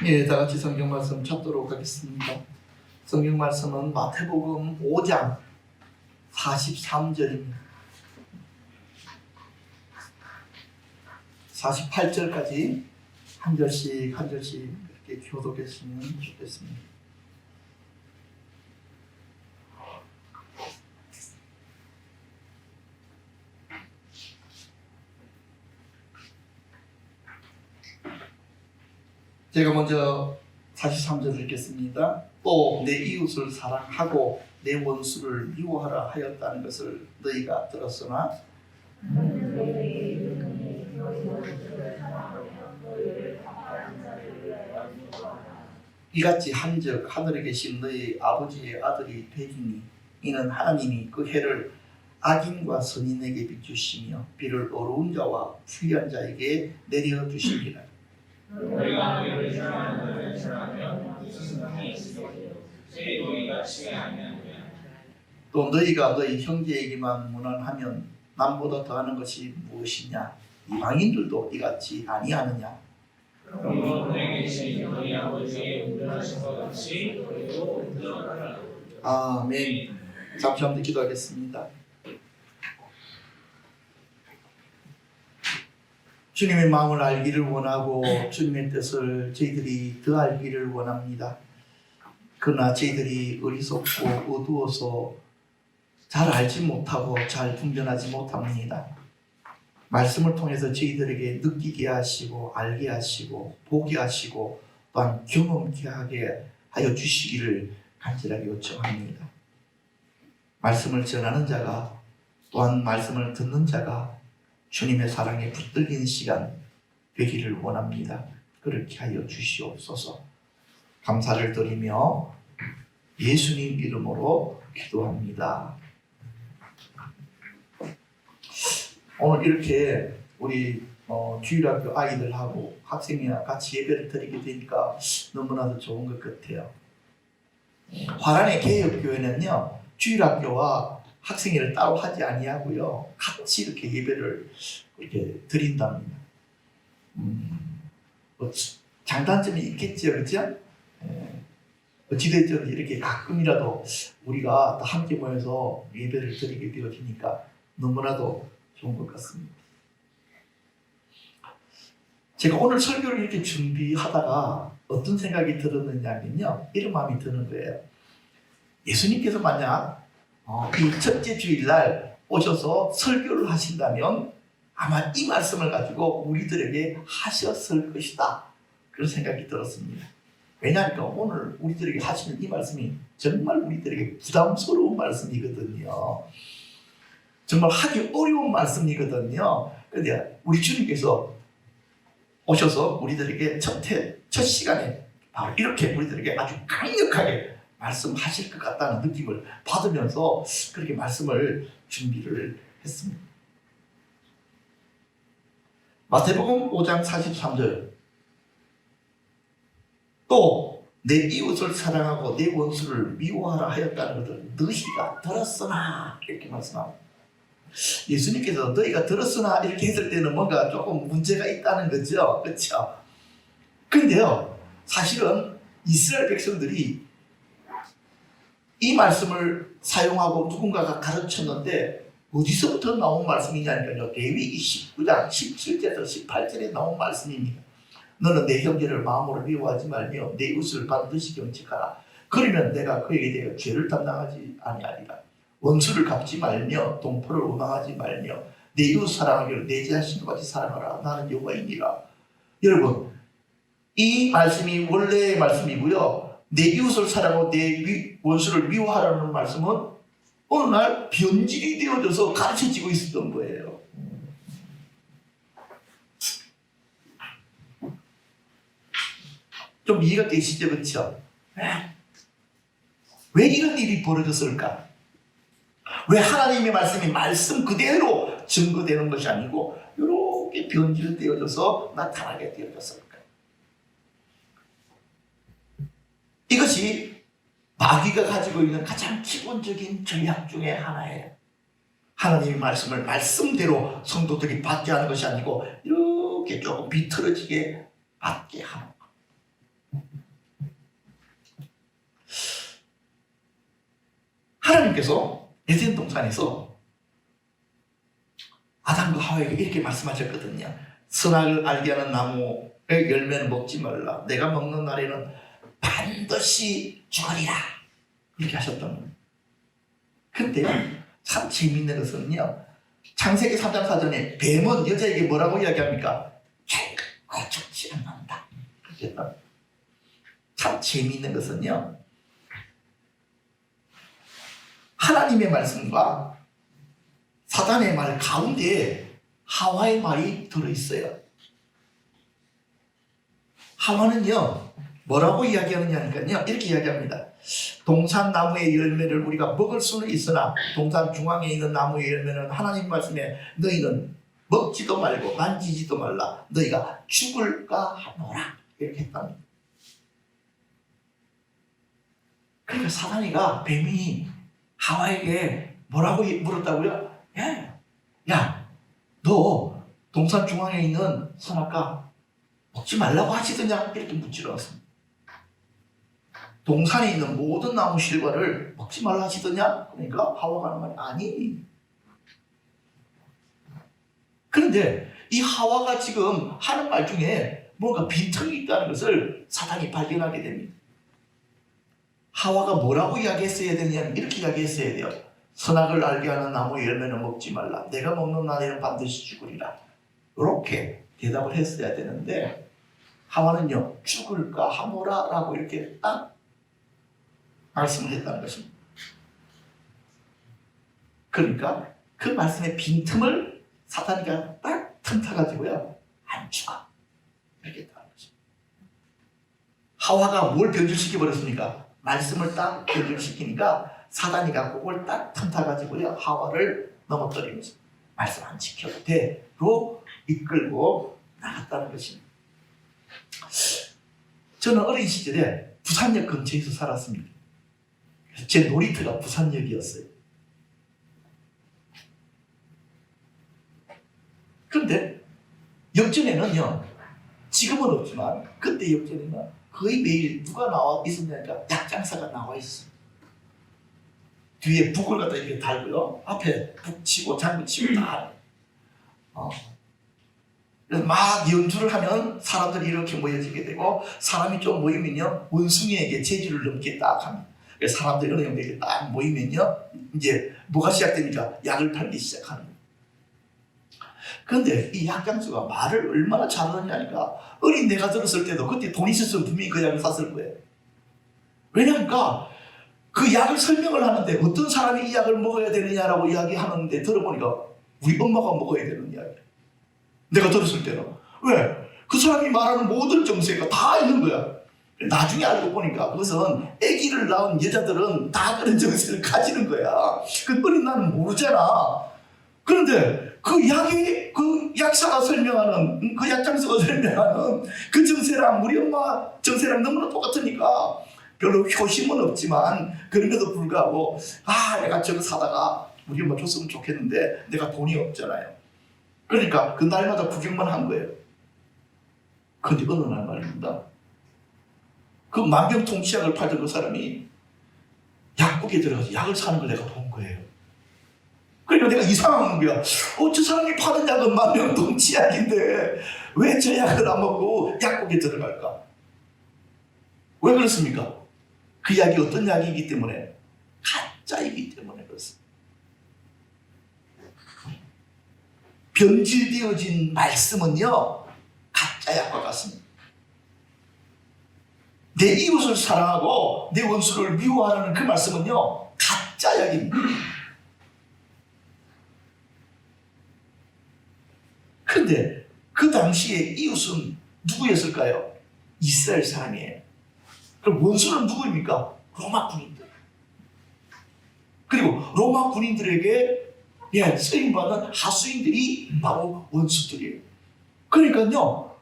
예, 다 같이 성경 말씀 찾도록 하겠습니다. 성경 말씀은 마태복음 5장 43절입니다. 48절까지 한 절씩 이렇게 교독했으면 좋겠습니다. 제가 먼저 43절 읽겠습니다. 또 내 이웃을 사랑하고 내 원수를 미워하라 하였다는 것을 너희가 들었으나 이같이 한즉 하늘에 계신 너희 아버지의 아들이 되리니 이는 하나님이 그 해를 악인과 선인에게 비추시며 비를 어려운 자와 부유한 자에게 내려주시리라. 너희가 너희를 사랑하는 너희를 사랑하며 무슨 상관이 있으리요 제 너희가 취하면 또 너희가 너희 형제에게만 무난하면 남보다 더하는 것이 무엇이냐? 이방인들도 이같이 아니하느냐? 그러므로 너희에게 계신 너희 아버지의 운전하신 것 같이 너희도 운전하라. 아멘. 잠시 한번 기도하겠습니다. 주님의 마음을 알기를 원하고 주님의 뜻을 저희들이 더 알기를 원합니다. 그러나 저희들이 어리석고 어두워서 잘 알지 못하고 잘 분별하지 못합니다. 말씀을 통해서 저희들에게 느끼게 하시고 알게 하시고 보게 하시고 또한 경험케 하게 하여 주시기를 간절하게 요청합니다. 말씀을 전하는 자가 또한 말씀을 듣는 자가 주님의 사랑에 붙들리는 시간 되기를 원합니다. 그렇게 하여 주시옵소서. 감사를 드리며 예수님 이름으로 기도합니다. 오늘 이렇게 우리 주일학교 아이들하고 학생이랑 같이 예배를 드리게 되니까 너무나도 좋은 것 같아요. 화란의 개혁교회는요 주일학교와 학생회를 따로 하지 아니하고요 같이 이렇게 예배를 이렇게 드린답니다. 뭐 장단점이 있겠죠, 그렇죠? 어찌됐든 이렇게 가끔이라도 우리가 다 함께 모여서 예배를 드리게 되어지니까 너무나도 좋은 것 같습니다. 제가 오늘 설교를 이렇게 준비하다가 어떤 생각이 들었느냐면요 이런 마음이 드는 거예요. 예수님께서 만약 이 첫째 주일날 오셔서 설교를 하신다면 아마 이 말씀을 가지고 우리들에게 하셨을 것이다 그런 생각이 들었습니다. 왜냐하면 오늘 우리들에게 하시는 이 말씀이 정말 우리들에게 부담스러운 말씀이거든요. 정말 하기 어려운 말씀이거든요. 그런데 우리 주님께서 오셔서 우리들에게 첫 시간에 바로 이렇게 우리들에게 아주 강력하게 말씀하실 것 같다는 느낌을 받으면서 그렇게 말씀을 준비를 했습니다. 마태복음 5장 43절 또 내 이웃을 사랑하고 내 원수를 미워하라 하였다는 것을 너희가 들었으나 이렇게 말씀합니다. 예수님께서 너희가 들었으나 이렇게 했을 때는 뭔가 조금 문제가 있다는 거죠. 그렇죠? 그런데요 사실은 이스라엘 백성들이 이 말씀을 사용하고 누군가가 가르쳤는데 어디서부터 나온 말씀이냐니까요. 레위기 19장 17절에서 18절에 나온 말씀입니다. 너는 내 형제를 마음으로 미워하지 말며 내 이웃을 반드시 경책하라. 그러면 내가 그에게 대하여 죄를 담당하지 아니하리라. 원수를 갚지 말며 동포를 원망하지 말며 내 이웃 사랑하기를 내 자신과 같이 사랑하라. 나는 여호와이니라. 여러분 이 말씀이 원래의 말씀이고요. 내 이웃을 사랑하고 내 원수를 미워하라는 말씀은 어느 날 변질이 되어져서 가르쳐지고 있었던 거예요. 좀 이해가 되시죠? 그렇죠? 왜 이런 일이 벌어졌을까? 왜 하나님의 말씀이 말씀 그대로 증거되는 것이 아니고 이렇게 변질되어져서 나타나게 되어졌을까? 이것이 마귀가 가지고 있는 가장 기본적인 전략 중에 하나예요. 하나님의 말씀을 말씀대로 성도들이 받게 하는 것이 아니고 이렇게 조금 비틀어지게 받게 하는 것. 하나님께서 에덴 동산에서 아담과 하와에게 이렇게 말씀하셨거든요. 선악을 알게 하는 나무의 열매는 먹지 말라. 내가 먹는 날에는 반드시 죽으리라. 이렇게 하셨던 거예요. 근데 참 재미있는 것은요, 창세기 3장 4절에 뱀은 여자에게 뭐라고 이야기합니까? 결코 죽지 않는다. 참 재미있는 것은요, 하나님의 말씀과 사단의 말 가운데에 하와의 말이 들어있어요. 하와는요, 뭐라고 이야기하느냐니까요, 이렇게 이야기합니다. 동산 나무의 열매를 우리가 먹을 수는 있으나 동산 중앙에 있는 나무의 열매는 하나님 말씀에 너희는 먹지도 말고 만지지도 말라. 너희가 죽을까 하노라. 이렇게 했답니다. 그러니까 사단이가 뱀이 하와에게 뭐라고 물었다고요? 야, 너 동산 중앙에 있는 선악과 먹지 말라고 하시더냐? 이렇게 묻지러 왔습니다. 동산에 있는 모든 나무 실과를 먹지 말라 하시더냐? 그러니까 하와가 하는 말이 아니. 그런데 이 하와가 지금 하는 말 중에 뭔가 빈틈이 있다는 것을 사단이 발견하게 됩니다. 하와가 뭐라고 이야기했어야 되냐면 이렇게 이야기했어야 돼요. 선악을 알게 하는 나무의 열매는 먹지 말라. 내가 먹는 날에는 반드시 죽으리라. 이렇게 대답을 했어야 되는데 하와는요, 죽을까 하노라 라고 이렇게 딱 말씀을 했다는 것입니다. 그러니까 그 말씀의 빈틈을 사탄이가 딱 틈타가지고요, 안 죽어. 이렇게 했다는 것입니다. 하와가 뭘 변질시켜 버렸습니까? 말씀을 딱 변질시키니까 사단이가 그걸 딱 틈타가지고요, 하와를 넘어뜨리면서 말씀 안 지켜도 돼로 이끌고 나갔다는 것입니다. 저는 어린 시절에 부산역 근처에서 살았습니다. 제 놀이터가 부산역이었어요. 그런데 역전에는요, 지금은 없지만 그때 역전에는 거의 매일 누가 나와 있었냐니까 약장사가 나와 있어요. 뒤에 북을 갖다 이렇게 달고요, 앞에 북 치고 장구 치고 다 그래서 막 연주를 하면 사람들이 이렇게 모여지게 되고, 사람이 좀 모이면요, 원숭이에게 재주를 넘게 딱 합니다. 사람들이 어느 정도 이렇게 딱 모이면요, 이제 뭐가 시작됩니까? 약을 팔기 시작하는 거예요. 그런데 이 약장수가 말을 얼마나 잘하느냐니까, 어린 내가 들었을 때도 그때 돈 있었으면 분명히 그 약을 샀을 거예요. 왜냐니까 그 약을 설명을 하는데 어떤 사람이 이 약을 먹어야 되느냐라고 이야기하는데 들어보니까 우리 엄마가 먹어야 되는 이야기. 내가 들었을 때는. 왜? 그 사람이 말하는 모든 정세가 다 있는 거야. 나중에 알고 보니까 그것은 아기를 낳은 여자들은 다 그런 정세를 가지는 거야. 그 어린 나는 모르잖아. 그런데 그 약이, 그 약사가 설명하는, 그 약장수가 설명하는 그 정세랑 우리 엄마 정세랑 너무나 똑같으니까 별로 효심은 없지만 그럼에도 불구하고, 내가 저거 사다가 우리 엄마 줬으면 좋겠는데 내가 돈이 없잖아요. 그러니까 그 날마다 구경만 한 거예요. 그런데 어느 날 말입니다, 그 만병통치약을 팔던 그 사람이 약국에 들어가서 약을 사는 걸 내가 본 거예요. 그러니까 내가 이상한 거야. 저 사람이 파는 약은 만병통치약인데 왜 저 약을 안 먹고 약국에 들어갈까? 왜 그렇습니까? 그 약이 어떤 약이기 때문에? 가짜이기 때문에 그렇습니다. 변질되어진 말씀은요, 가짜 약과 같습니다. 내 이웃을 사랑하고 내 원수를 미워하는 그 말씀은요, 가짜 약입니다. 그런데 그 당시에 이웃은 누구였을까요? 이스라엘 사람이에요. 그럼 원수는 누구입니까? 로마 군인들. 그리고 로마 군인들에게 쓰임받는 하수인들이 바로 원수들이에요. 그러니까요,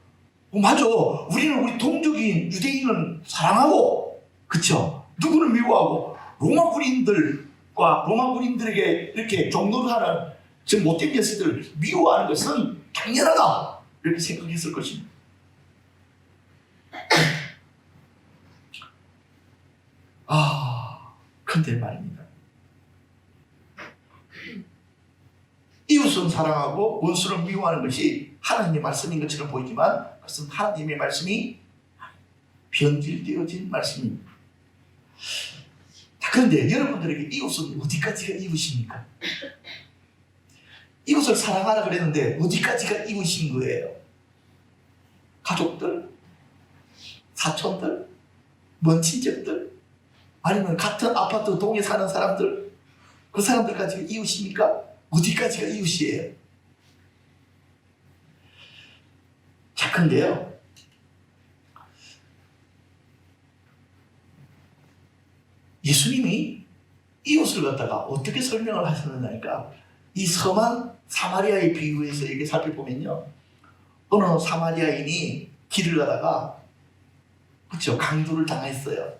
맞아. 우리는 우리 동족인 유대인을 사랑하고, 그쵸? 누구를 미워하고, 로마 군인들과 로마 군인들에게 이렇게 종노를 하는 저 못된 녀석들을 미워하는 것은 당연하다. 이렇게 생각했을 것입니다. 근데 말입니다. 이웃은 사랑하고 원수를 미워하는 것이 하나님의 말씀인 것처럼 보이지만 그것은 하나님의 말씀이 변질되어진 말씀입니다. 그런데 여러분들에게 이웃은 어디까지가 이웃입니까? 이웃을 사랑하라 그랬는데 어디까지가 이웃인 거예요? 가족들? 사촌들? 먼 친척들? 아니면 같은 아파트 동에 사는 사람들? 그 사람들까지가 이웃입니까? 어디까지가 이웃이에요? 자, 근데요, 예수님이 이웃을 갖다가 어떻게 설명을 하셨느냐니까 이 섬한 사마리아의 비유에서 이렇게 살펴보면요, 어느 사마리아인이 길을 가다가 그렇죠, 강도를 당했어요.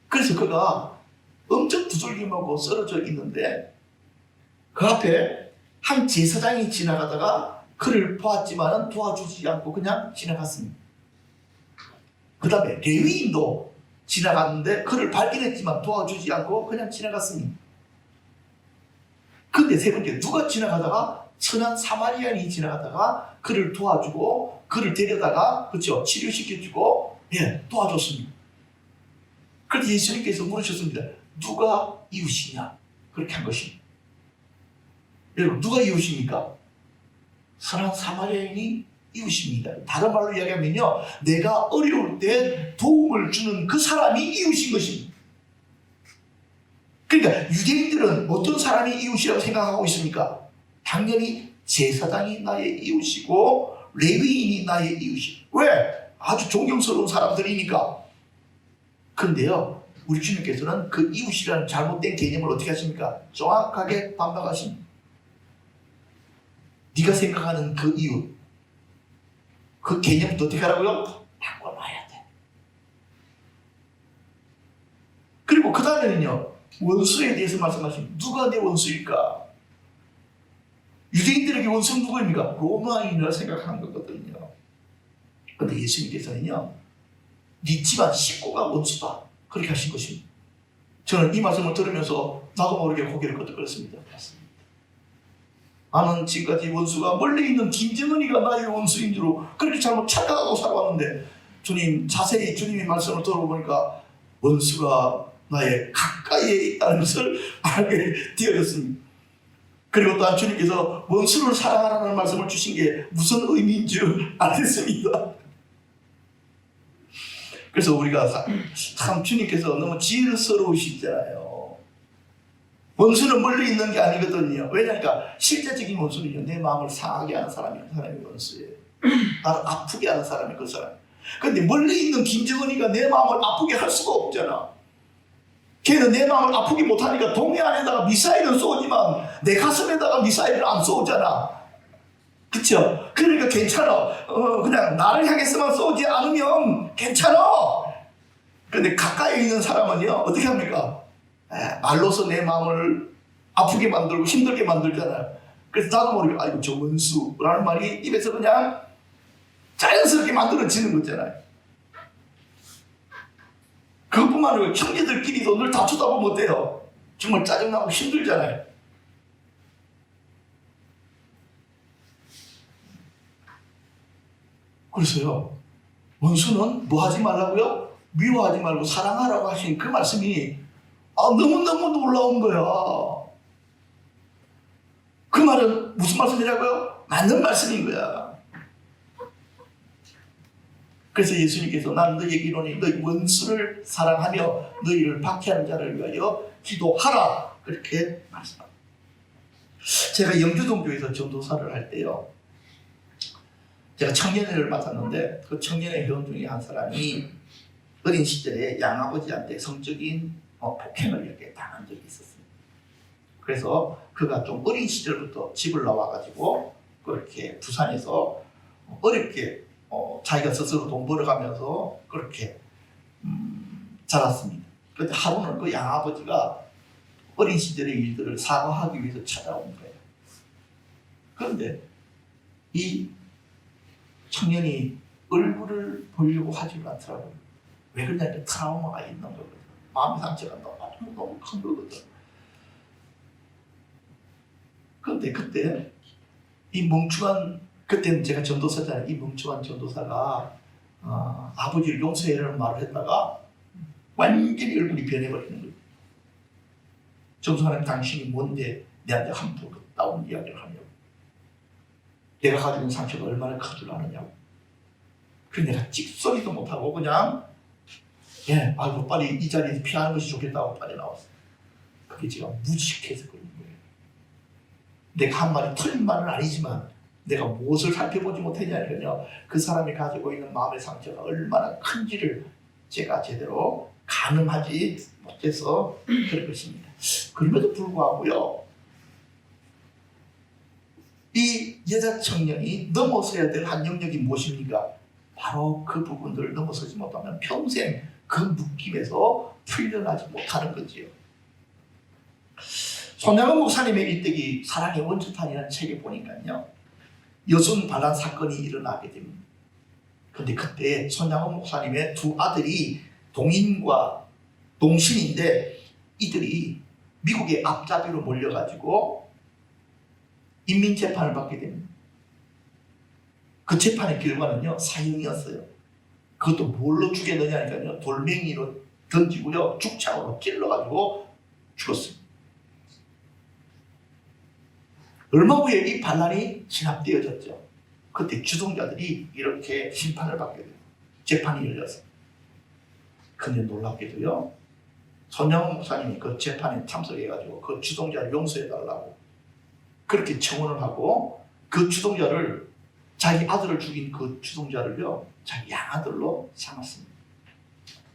그래서 그가 엄청 두들김하고 쓰러져 있는데 그 앞에 한 제사장이 지나가다가 그를 보았지만 도와주지 않고 그냥 지나갔습니다. 그 다음에 레위인도 지나갔는데 그를 발견했지만 도와주지 않고 그냥 지나갔습니다. 근데 세 번째, 누가 지나가다가 선한 사마리아인이 지나가다가 그를 도와주고 그를 데려다가 그렇죠, 치료시켜주고 도와줬습니다. 그래서 예수님께서 물으셨습니다. 누가 이웃이냐? 그렇게 한 것입니다. 여러분, 누가 이웃입니까? 선한 사마리아인이 이웃입니다. 다른 말로 이야기하면요, 내가 어려울 때 도움을 주는 그 사람이 이웃인 것입니다. 그러니까 유대인들은 어떤 사람이 이웃이라고 생각하고 있습니까? 당연히 제사장이 나의 이웃이고 레위인이 나의 이웃이고. 왜? 아주 존경스러운 사람들이니까. 근데요, 우리 주님께서는 그 이웃이라는 잘못된 개념을 어떻게 하십니까? 정확하게 반박하십니다. 네가 생각하는 그 이웃, 그 개념도 어떻게 하라고요? 바꿔놔야 돼. 그리고 그 다음에는요, 원수에 대해서 말씀하십니다. 누가 내 원수일까? 유대인들에게 원수는 누구입니까? 로마인이라 생각하는 거거든요. 그런데 예수님께서는요, 네 집안 식구가 원수다, 그렇게 하신 것입니다. 저는 이 말씀을 들으면서 나도 모르게 고개를 끄덕거렸습니다. 나는 지금까지 원수가 멀리 있는 김정은이가 나의 원수인 줄로 그렇게 잘못 착각하고 살아왔는데, 주님, 자세히 주님의 말씀을 들어보니까 원수가 나의 가까이에 있다는 것을 알게 되었습니다. 그리고 또한 주님께서 원수를 사랑하라는 말씀을 주신 게 무슨 의미인 줄 알겠습니다. 그래서 우리가 참 주님께서 너무 지혜스러우시잖아요. 원수는 멀리 있는 게 아니거든요. 왜냐니까 실제적인 원수는요, 내 마음을 상하게 하는 사람이 그 사람이 원수예요. 나를 아프게 하는 사람이 그 사람. 그런데 멀리 있는 김정은이가 내 마음을 아프게 할 수가 없잖아. 걔는 내 마음을 아프게 못하니까 동해안에다가 미사일을 쏘지만 내 가슴에다가 미사일을 안 쏘잖아. 그쵸? 그러니까 괜찮아. 그냥 나를 향해서만 쏘지 않으면 괜찮아. 그런데 가까이 있는 사람은요, 어떻게 합니까? 말로서 내 마음을 아프게 만들고 힘들게 만들잖아요. 그래서 나도 모르게 아이고 저 원수라는 말이 입에서 그냥 자연스럽게 만들어지는 거잖아요. 그것뿐만 아니라 형제들끼리도 늘 다투다 보면 어때요? 정말 짜증나고 힘들잖아요. 그래서요, 원수는 뭐 하지 말라고요? 미워하지 말고 사랑하라고 하신 그 말씀이 너무너무 놀라운 거야. 그 말은 무슨 말씀이라고요? 맞는 말씀인 거야. 그래서 예수님께서 나는 너희에게 이르노니 너희 원수를 사랑하며 너희를 박해하는 자를 위하여 기도하라, 그렇게 말씀합니다. 제가 영주동교에서 전도사를 할 때요, 제가 청년회를 맡았는데 그 청년회 회원 중에 한 사람이 어린 시절에 양아버지한테 성적인 폭행을 이렇게 당한 적이 있었어요. 그래서 그가 좀 어린 시절부터 집을 나와가지고 그렇게 부산에서 어렵게 자기가 스스로 돈 벌어가면서 그렇게 자랐습니다. 그런데 하루는 그 양아버지가 어린 시절의 일들을 사과하기 위해서 찾아온 거예요. 그런데 이 청년이 얼굴을 보려고 하지를 않더라고요. 왜 그러냐면 트라우마가 있는 거거든. 마음 상처가 너무 큰 거거든. 그런데 그때 이 멍청한, 그때는 제가 전도사잖아요. 이 멍청한 전도사가 아버지를 용서해라는 말을 했다가 완전히 얼굴이 변해버리는 거예요. 전도사님, 당신이 뭔데 내한테 함부로 따온 이야기를 하냐고. 내가 가지고 있는 상처가 얼마나 큰 줄 아느냐고. 그래서 내가 찍소리도 못하고 그냥 아이고 빨리 이 자리에서 피하는 것이 좋겠다고 빨리 나왔어. 그게 제가 무식해서 그런 거예요. 내가 한 말이 틀린 말은 아니지만 내가 무엇을 살펴보지 못했냐면요, 그 사람이 가지고 있는 마음의 상처가 얼마나 큰지를 제가 제대로 가늠하지 못해서 그런 것입니다. 그럼에도 불구하고요, 이 여자 청년이 넘어서야 될 한 영역이 무엇입니까? 바로 그 부분들을 넘어서지 못하면 평생 그 묶임에서 풀려나지 못하는 거지요. 손양원 목사님의 일대기 사랑의 원초탄이라는 책에 보니까요, 여순 반란 사건이 일어나게 됩니다. 그런데 그때 손양원 목사님의 두 아들이 동인과 동신인데 이들이 미국의 앞잡이로 몰려가지고 인민재판을 받게 됩니다. 그 재판의 결과는요, 사형이었어요. 그것도 뭘로 죽였느냐니까요, 돌멩이로 던지고요, 죽창으로 찔러가지고 죽었습니다. 얼마 후에 이 반란이 진압되어졌죠. 그때 주동자들이 이렇게 심판을 받게 돼요. 재판이 열려서. 근데 놀랍게도요, 손양원 목사님이 그 재판에 참석해가지고 그 주동자를 용서해달라고 그렇게 청원을 하고, 그 주동자를, 자기 아들을 죽인 그 주동자를요, 자기 양아들로 삼았습니다.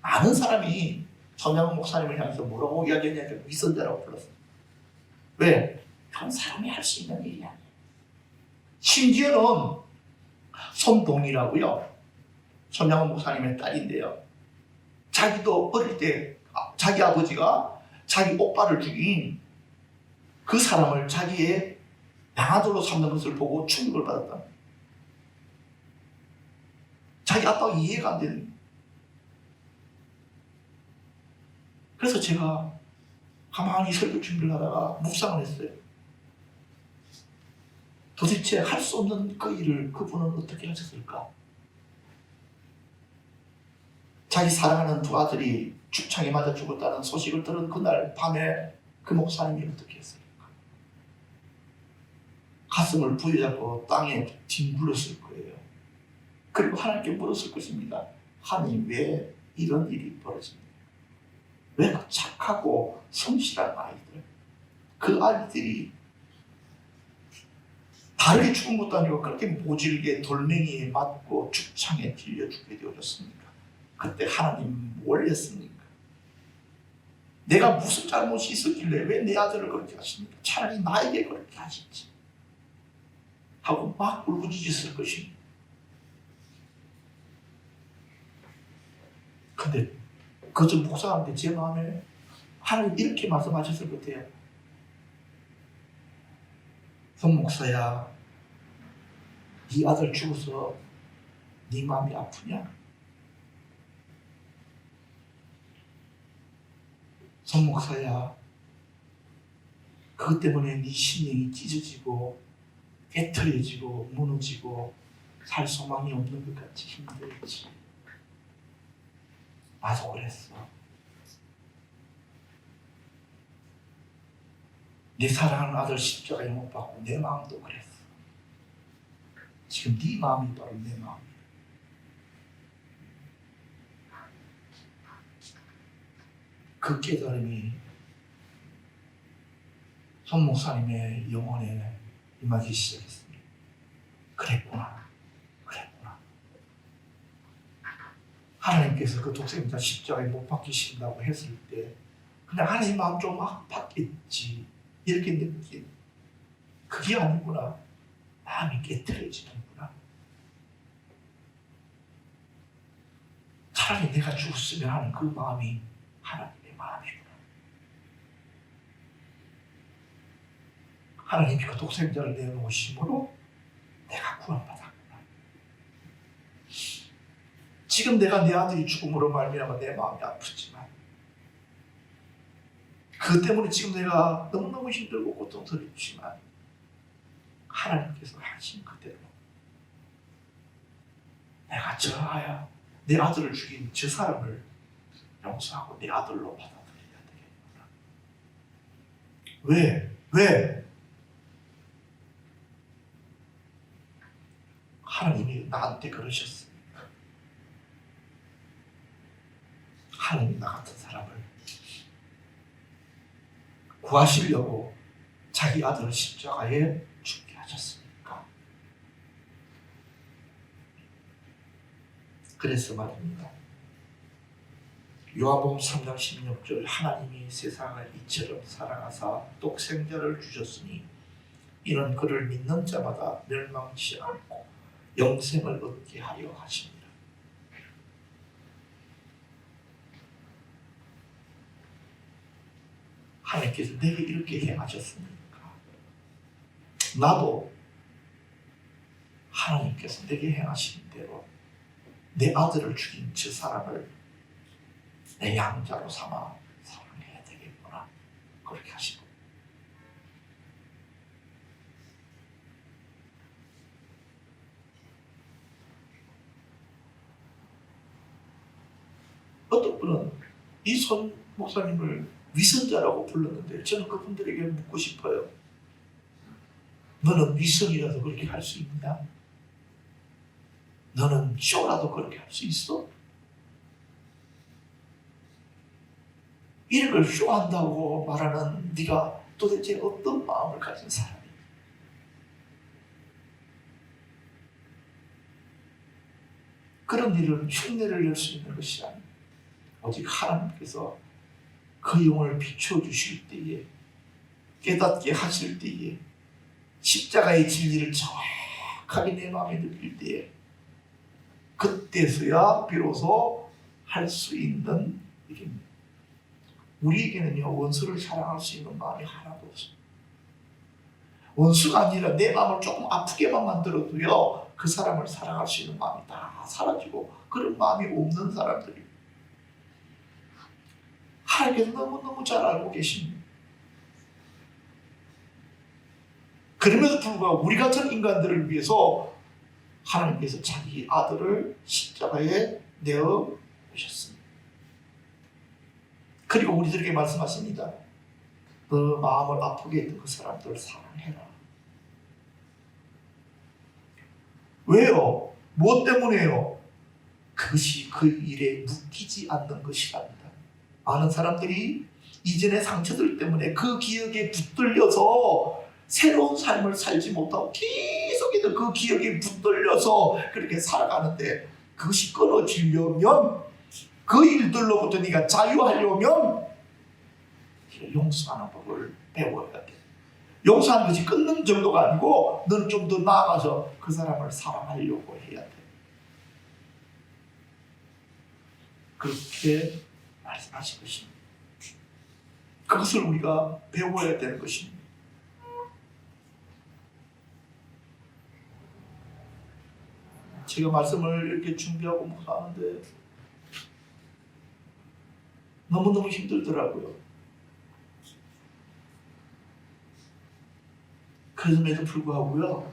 아는 사람이 손양원 목사님을 향해서 뭐라고 이야기했냐면 위선자라고 불렀어요. 왜? 그건 사람이 할 수 있는 일이 아니에요. 심지어는 손동이라고요, 손양원 목사님의 딸인데요, 자기도 어릴 때 자기 아버지가 자기 오빠를 죽인 그 사람을 자기의 양아들로 삼는 것을 보고 충격을 받았다. 자기 아빠가 이해가 안 되는. 그래서 제가 가만히 설교 준비를 하다가 묵상을 했어요. 도대체 할 수 없는 그 일을 그분은 어떻게 하셨을까? 자기 사랑하는 두 아들이 죽창에 맞아 죽었다는 소식을 들은 그날 밤에 그 목사님이 어떻게 했을까? 가슴을 부여잡고 땅에 뒹굴렀을 거예요. 그리고 하나님께 물었을 것입니다. 하나님, 왜 이런 일이 벌어집니까? 왜 그 착하고 성실한 아이들, 그 아이들이 다르게 죽은 것도 아니고 그렇게 모질게 돌멩이에 맞고 죽창에 찔려 죽게 되어졌습니까? 그때 하나님 뭘 했습니까? 내가 무슨 잘못이 있었길래 왜 내 아들을 그렇게 하십니까? 차라리 나에게 그렇게 하시지 하고 막 울부짖었을 것입니다. 근데 그저 묵상하는데 제 마음에 하나님 이렇게 말씀하셨을 것 같아요. 손 목사야, 네 아들 죽어서 네 마음이 아프냐? 손 목사야, 그것 때문에 네 심령이 찢어지고 깨트려지고 무너지고 살 소망이 없는 것 같이 힘들지. 나도 그랬어. 내 사랑하는 아들 십자가에 못 박고 내 마음도 그랬어. 지금 네 마음이 바로 내 마음이야. 그 깨달음이 손 목사님의 영혼에 임하기 시작했습니다. 그랬구나. 하나님께서 그 독생자 십자가에 못 박히신다고 했을 때 그냥 하나님 마음 좀 아팠겠지 이렇게 느낀, 그게 아니구나. 마음이 깨트려지는구나. 차라리 내가 죽었으면 하는 그 마음이 하나님의 마음이구나. 하나님이 그 독생자를 내놓으심으로 내가 구원받았구나. 지금 내가 내 아들이 죽음으로 말미암아 내 마음이 아프지만 그 때문에 지금 내가 너무너무 힘들고 고통스럽지만 하나님께서 하신 그대로 내가 저하여 내 아들을 죽인 저 사람을 용서하고 내 아들로 받아들여야 되겠구나. 왜? 하나님이 나한테 그러셨으니까. 하나님이 나 같은 사람을 구하시려고 자기 아들을 십자가에 죽게 하셨으니까. 그래서 말입니다. 요한복음 3장 16절 하나님이 세상을 이처럼 사랑하사 독생자를 주셨으니 이는 그를 믿는 자마다 멸망치 않고 영생을 얻게 하려 하십니다. 하나님께서 내게 이렇게 행하셨으니까 나도 하나님께서 내게 행하신 대로 내 아들을 죽인 저 사람을 내 양자로 삼아 사랑해야 되겠구나. 그렇게 하시고 어떤 분은 이손 목사님을 위선자라고 불렀는데 저는 그분들에게 묻고 싶어요. 너는 위선이라도 그렇게 할 수 있냐? 너는 쇼라도 그렇게 할 수 있어? 이런 걸 쇼한다고 말하는 네가 도대체 어떤 마음을 가진 사람이야? 그런 일은 흉내를 낼 수 있는 것이 아니에요. 오직 하나님께서 그 영혼을 비춰주실 때에 깨닫게 하실 때에 십자가의 진리를 정확하게 내 마음에 느낄 때에 그때서야 비로소 할 수 있는 일입니다. 우리에게는요 원수를 사랑할 수 있는 마음이 하나도 없어요. 원수가 아니라 내 마음을 조금 아프게만 만들어도요 그 사람을 사랑할 수 있는 마음이 다 사라지고 그런 마음이 없는 사람들이 하나님께서 너무너무 잘 알고 계십니다. 그럼에도 불구하고 우리 같은 인간들을 위해서 하나님께서 자기 아들을 십자가에 내어 오셨습니다. 그리고 우리들에게 말씀하십니다. 너 마음을 아프게 했던 그 사람들을 사랑해라. 왜요? 무엇 때문에요? 그것이 그 일에 묶이지 않는 것이랍니다. 많은 사람들이 이전의 상처들 때문에 그 기억에 붙들려서 새로운 삶을 살지 못하고 계속해서 그 기억에 붙들려서 그렇게 살아가는데 그것이 끊어지려면 그 일들로부터 네가 자유하려면 용서하는 법을 배워야 돼. 용서하는 것이 끊는 정도가 아니고 너는 좀 더 나아가서 그 사람을 사랑하려고 해야 돼. 그렇게 말씀하신 것입니다. 그것을 우리가 배워야 되는 것입니다. 제가 말씀을 이렇게 준비하고 묵상하는데 너무너무 힘들더라고요. 그럼에도 불구하고요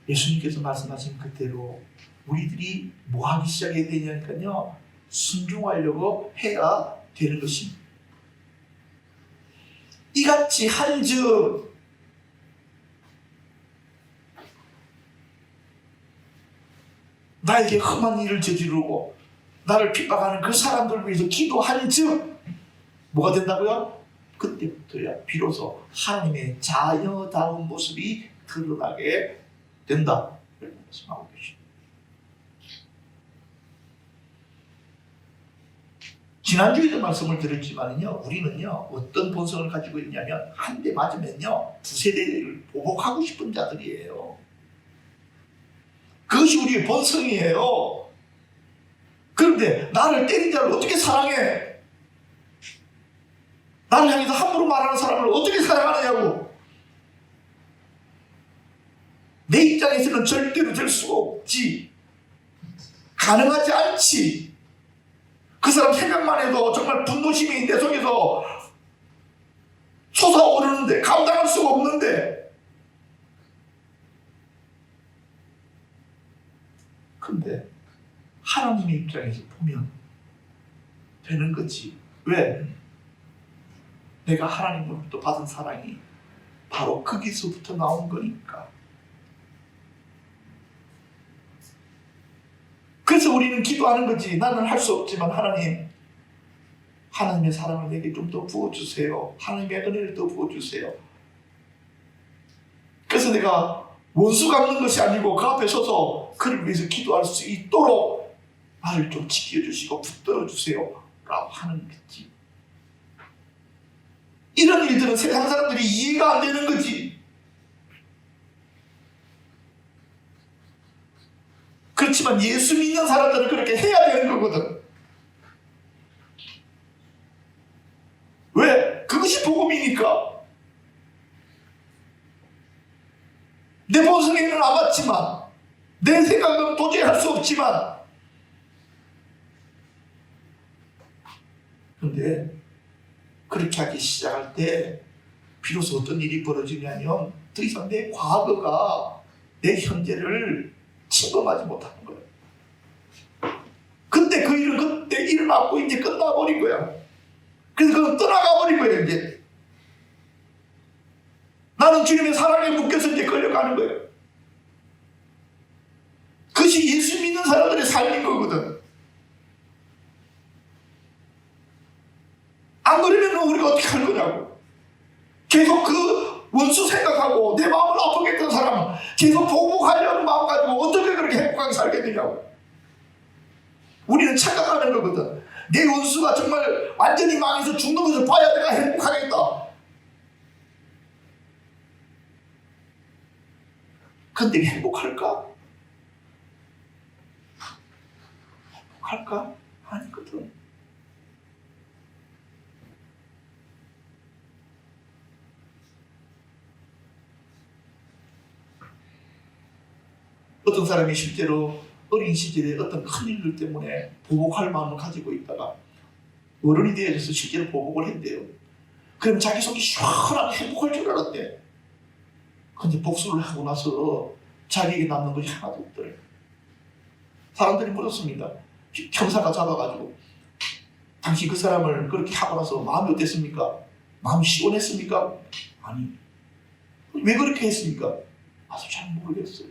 예수님께서 말씀하신 그대로 우리들이 뭐 하기 시작해야 되냐니까요 순종하려고 해야 되는 것입니다. 이같이 한즉 나에게 험한 일을 저지르고 나를 핍박하는 그 사람들을 위해서 기도한즉 뭐가 된다고요? 그때부터야 비로소 하나님의 자녀다운 모습이 드러나게 된다. 이렇게 말씀하고 계십니다. 지난주에도 말씀을 드렸지만요, 우리는요 어떤 본성을 가지고 있냐면 한 대 맞으면요 두세 대를 보복하고 싶은 자들이에요. 그것이 우리의 본성이에요. 그런데 나를 때린 자를 어떻게 사랑해? 나를 향해서 함부로 말하는 사람을 어떻게 사랑하느냐고. 내 입장에서는 절대로 될 수가 없지. 가능하지 않지. 그 사람 생각만 해도 정말 분노심이 내 속에서 솟아오르는데 감당할 수가 없는데 근데 하나님의 입장에서 보면 되는 거지. 왜? 내가 하나님으로부터 받은 사랑이 바로 거기서부터 나온 거니까. 그래서 우리는 기도하는 거지. 나는 할 수 없지만 하나님의 사랑을 내게 좀 더 부어주세요. 하나님의 은혜를 더 부어주세요. 그래서 내가 원수 갚는 것이 아니고 그 앞에 서서 그를 위해서 기도할 수 있도록 나를 좀 지켜주시고 붙들어 주세요 라고 하는 거지. 이런 일들은 세상 사람들이 이해가 안 되는 거지. 그렇지만 예수 믿는 사람들은 그렇게 해야 되는 거거든. 왜? 그것이 복음이니까. 내 본성에는 안 맞지만, 내 생각은 도저히 할 수 없지만, 근데 그렇게 하기 시작할 때 비로소 어떤 일이 벌어지냐면 더 이상 내 과거가 내 현재를 침범하지 못하는 거예요. 근데 그 일은 그때 일어났고 이제 끝나버린 거야. 그래서 그건 떠나가 버린 거예요. 이제 나는 주님의 사랑에 묶여서 이제 끌려가는 거예요. 그것이 예수 믿는 사람들의 삶인 거거든. 안 그러면 우리가 어떻게 할 거냐고. 계속 그 원수 생각하고 내 마음을 아프게 했던 사람은 계속 보복하려는 마음 가지고 어떻게 그렇게 행복하게 살게 되냐고. 우리는 착각하는 거거든. 내 원수가 정말 완전히 망해서 죽는 것을 봐야 내가 행복하겠다. 근데 행복할까? 행복할까? 아니거든. 어떤 사람이 실제로 어린 시절에 어떤 큰 일들 때문에 보복할 마음을 가지고 있다가 어른이 되어서 실제로 보복을 했대요. 그럼 자기 속이 시원하게 행복할 줄 알았대. 근데 복수를 하고 나서 자기에게 남는 것이 하나도 없더래. 사람들이 물었습니다. 형사가 잡아가지고 당신 그 사람을 그렇게 하고 나서 마음이 어땠습니까? 마음이 시원했습니까? 아니. 왜 그렇게 했습니까? 나도 잘 모르겠어요.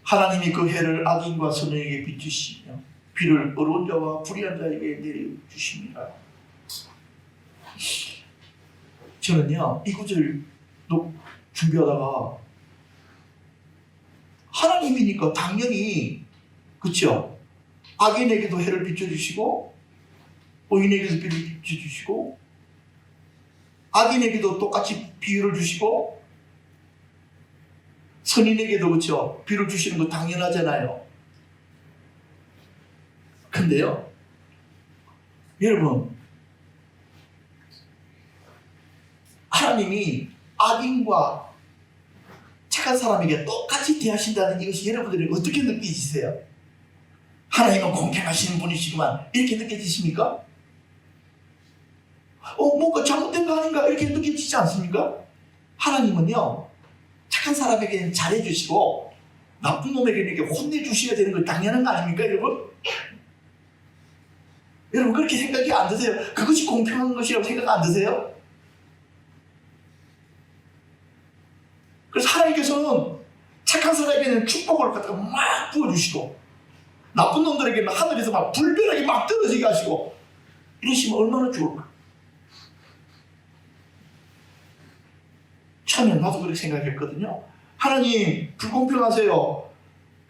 하나님이 그 해를 악인과 선인에게 비추시며 비를 어려운 자와 불의한 자에게 내려주십니다. 저는요 이 구절도 준비하다가 하나님이니까 당연히 그렇죠. 악인에게도 해를 비춰주시고 의인에게도 비를 비춰주시고 악인에게도 똑같이 비유를 주시고 선인에게도 그렇죠. 비를 주시는 거 당연하잖아요. 근데요 여러분 하나님이 악인과 착한 사람에게 똑같이 대하신다는 이것이 여러분들이 어떻게 느끼시세요? 하나님은 공평하시는 분이시구만 이렇게 느껴지십니까? 뭔가 잘못된 거 아닌가 이렇게 느껴지지 않습니까? 하나님은요 착한 사람에게는 잘해주시고 나쁜 놈에게는 이렇게 혼내주셔야 되는 거 당연한 거 아닙니까 여러분? 여러분 그렇게 생각이 안 드세요? 그것이 공평한 것이라고 생각 안 드세요? 그래서 하나님께서는 착한 사람에게는 축복을 갖다가 막 부어주시고 나쁜 놈들에게는 하늘에서 막 불벼락이 막 떨어지게 하시고 이러시면 얼마나 좋을까? 처음에 나도 그렇게 생각했거든요. 하나님 불공평하세요.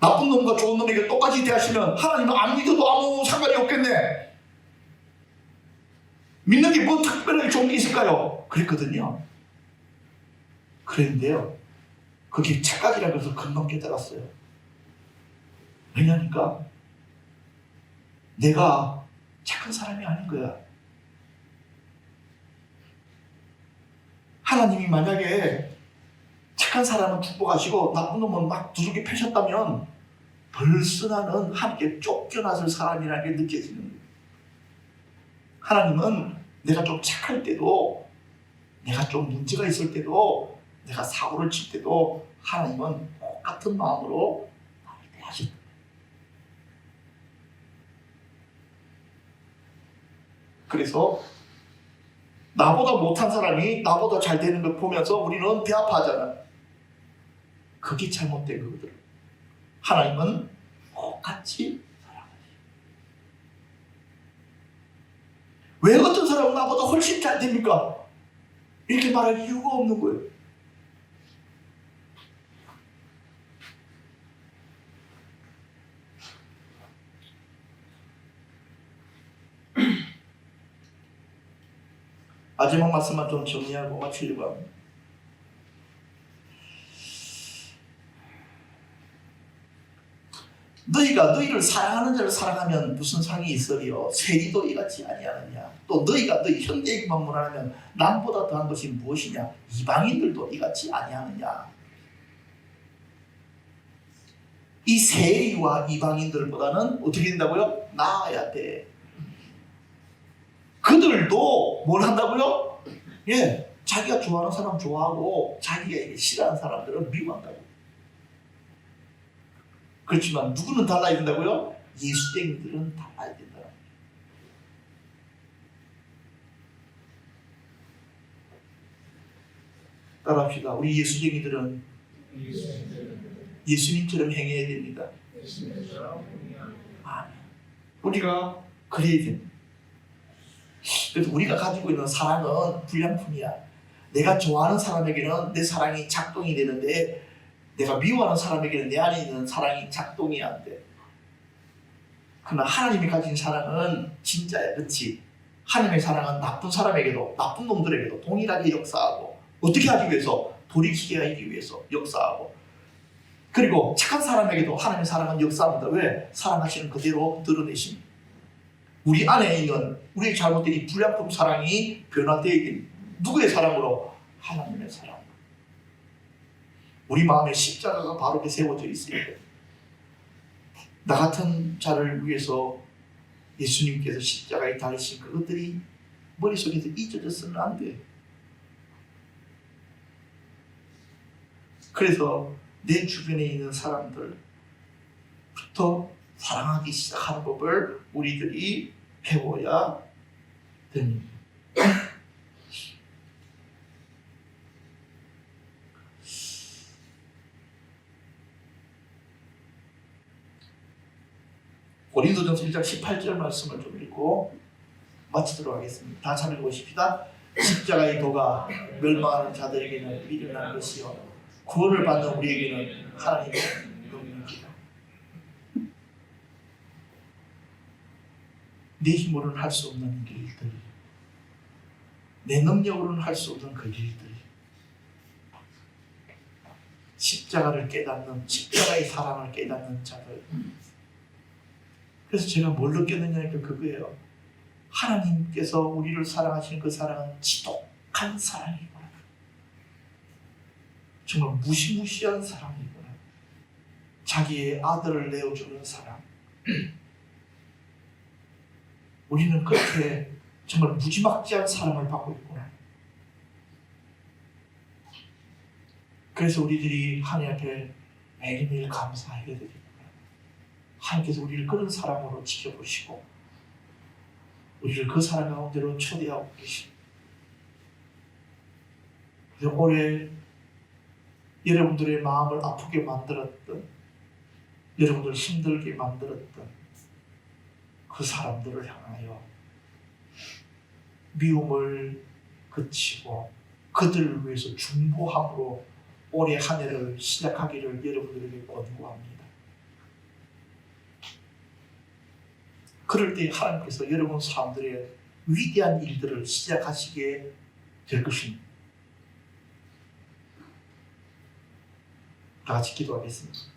나쁜 놈과 좋은 놈에게 똑같이 대하시면 하나님은 안 믿어도 아무 상관이 없겠네. 믿는 게 뭐 특별하게 좋은 게 있을까요? 그랬거든요. 그랬는데요. 그게 착각이라고 해서 금방 깨달았어요. 왜냐니까 내가 착한 사람이 아닌 거야. 하나님이 만약에 착한 사람은 축복하시고 나쁜 놈은 막 두들겨 패셨다면 벌써 나는 하나님께 쫓겨났을 사람이라는 게 느껴지는 거예요. 하나님은 내가 좀 착할 때도, 내가 좀 문제가 있을 때도, 내가 사고를 칠 때도 하나님은 똑같은 마음으로 나를 대하신다. 그래서 나보다 못한 사람이 나보다 잘 되는 걸 보면서 우리는 배 아파하잖아. 그게 잘못된 거거든. 하나님은 똑같이 사랑하시. 왜 어떤 사람은 나보다 훨씬 잘 됩니까? 이렇게 말할 이유가 없는 거예요. 마지막 말씀만 좀 정리하고 마치려고 합니다. 너희가 너희를 사랑하는 자를 사랑하면 무슨 상이 있으리요? 세리도 이같이 아니하느냐? 또 너희가 너희 형제에게만 원하면 남보다 더한 것이 무엇이냐? 이방인들도 이같이 아니하느냐? 이 세리와 이방인들보다는 어떻게 된다고요? 나아야 돼. 그들도 뭘 한다고요? 예, 자기가 좋아하는 사람 좋아하고 자기가 싫어하는 사람들은 미워한다고. 그렇지만 누구는 달라야 된다고요? 예수쟁이들은 달라야 된다. 따라합시다. 우리 예수쟁이들은 예수님처럼 행해야 됩니다. 아멘. 우리가 그래야 됩니다. 그래서 우리가 가지고 있는 사랑은 불량품이야. 내가 좋아하는 사람에게는 내 사랑이 작동이 되는데 내가 미워하는 사람에게는 내 안에 있는 사랑이 작동이 안 돼. 그러나 하나님이 가진 사랑은 진짜야. 그렇지? 하나님의 사랑은 나쁜 사람에게도 나쁜 놈들에게도 동일하게 역사하고 어떻게 하기 위해서? 돌이키게 하기 위해서 역사하고 그리고 착한 사람에게도 하나님의 사랑은 역사합니다. 왜? 사랑하시는 그대로 드러내십니다. 우리 안에 있는 우리의 잘못된 이 불량품 사랑이 변화되긴 누구의 사랑으로? 하나님의 사랑. 우리 마음에 십자가가 바르게 세워져 있어야 돼. 나 같은 자를 위해서 예수님께서 십자가에 달리신 그것들이 머릿속에서 잊어져서는 안 돼. 그래서 내 주변에 있는 사람들부터 사랑하기 시작하는 법을 우리들이 배워야 됩니다. 고린도전서 1장 18절 말씀을 좀 읽고 마치도록 하겠습니다. 다 잘 읽으십시다. 십자가의 도가 멸망하는 자들에게는 미련한 것이요 구원을 받는 우리에게는 하나님의 능력이다. 내 힘으로는 할 수 없는 일들이, 내 능력으로는 할 수 없는 그 일들이 십자가를 깨닫는, 십자가의 사랑을 깨닫는 자들. 그래서 제가 뭘 느꼈느냐니까 그거예요. 하나님께서 우리를 사랑하시는 그 사랑은 지독한 사랑이구나. 정말 무시무시한 사랑이구나. 자기의 아들을 내어주는 사랑. 우리는 그렇게 정말 무지막지한 사랑을 받고 있구나. 그래서 우리들이 하나님 앞에 매일매일 감사해야 되겠구나. 하나님께서 우리를 그런 사랑으로 지켜보시고 우리를 그 사랑 가운데로 초대하고 계십니다. 그래서 올해 여러분들의 마음을 아프게 만들었던, 여러분들을 힘들게 만들었던 그 사람들을 향하여 미움을 그치고 그들을 위해서 중보함으로 올해 한 해를 시작하기를 여러분들에게 권고합니다. 그럴 때 하나님께서 여러분 사람들의 위대한 일들을 시작하시게 될 것입니다. 다 같이 기도하겠습니다.